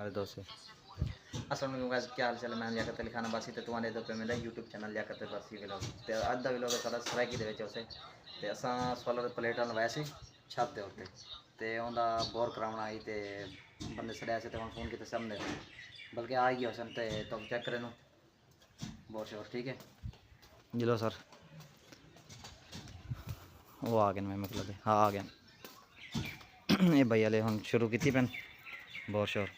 हमारे दोस्त से। अस्सलाम वालेकुम गाइस, क्या हाल चाल है। मैं लियाकत अली खान बासी ते तुम्हारे दो पे मेरा यूट्यूब चैनल लियाकत बासी व्लॉग ते अज दा व्लॉग सारा सराइकी दे विच उसे ते असां सोलर प्लेटां लवाया सी छत दे उत्ते ते उंदा बोर कराउण आई ते बंदे सड़ाया से ते हुण फोन कीता सामने बल्कि आ गया सन ते तुम चेक करे नो बोर श्योर ठीक है जिलो सर वो आ गए मैं मतलब हाँ आ गए ये भाई वाले हम शुरू की पैन बोर श्योर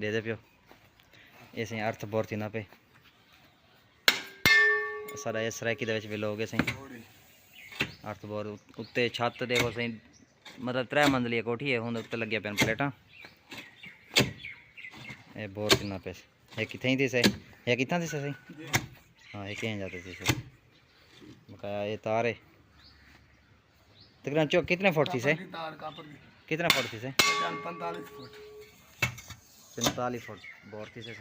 दे दे पियो इसे अर्थ बोर थी ना पे सारा इस रैकी दे भी लोग सही अर्थ बोर उत्ते छत देखो सही मतलब 3 मंजिली कोठी है हुन उत्ते लगे पैन प्लेटा ये बोर कितना पे ये किथे थी सही ये कितना थी सही हाँ ये कहीं जाते थे सही बकाया ये तार है तकरीबन चौक कितने फुट थी से कितना फुट थी से 45 फुट बोर थी से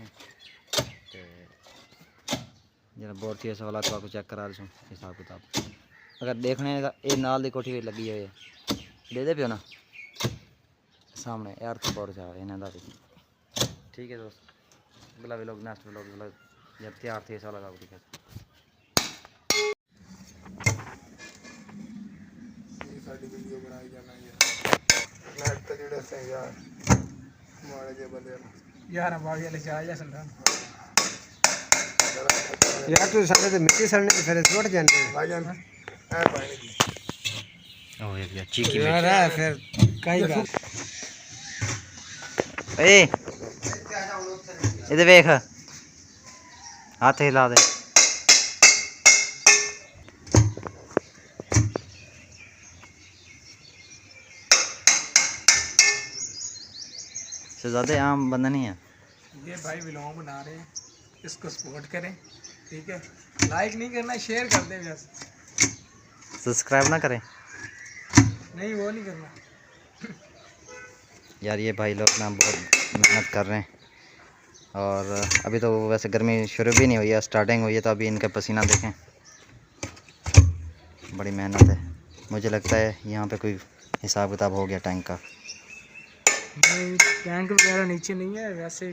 जरा बोर थी वाला तो आपको चेक करा दूँ हिसाब किताब अगर देखने ये नाल दी कोठी लगी हुई है दे दे पियो ना सामने यार तो बोर जा इन्हें भी ठीक है दोस्त अगला भी लोग नेक्स्ट व्लॉग जब तैयार थे साला ठीक है साडी वीडियो बनाई जाना नेट ते जुड़े से यार मारे जे बंदे यार बागी वाले जा जा संदा यार तू सारे ते मिट्टी सड़ने ते फिर छोड़ जाने भाईजान ए पानी की ओ ये चीकी यार है फिर कई बात ए इधर देख हाथ हिला दे ज़्यादा आम बंदा नहीं है ये भाई व्लॉग बना रहे हैं इसको सपोर्ट करें ठीक है लाइक नहीं करना शेयर कर दें बस सब्सक्राइब ना करें नहीं वो नहीं करना यार ये भाई लोग ना बहुत मेहनत कर रहे हैं और अभी तो वैसे गर्मी शुरू भी नहीं हुई है स्टार्टिंग हुई है तो अभी इनका पसीना देखें बड़ी मेहनत है मुझे लगता है यहाँ पे कोई हिसाब किताब हो गया टैंक का टैंक वगैरह नीचे नहीं है वैसे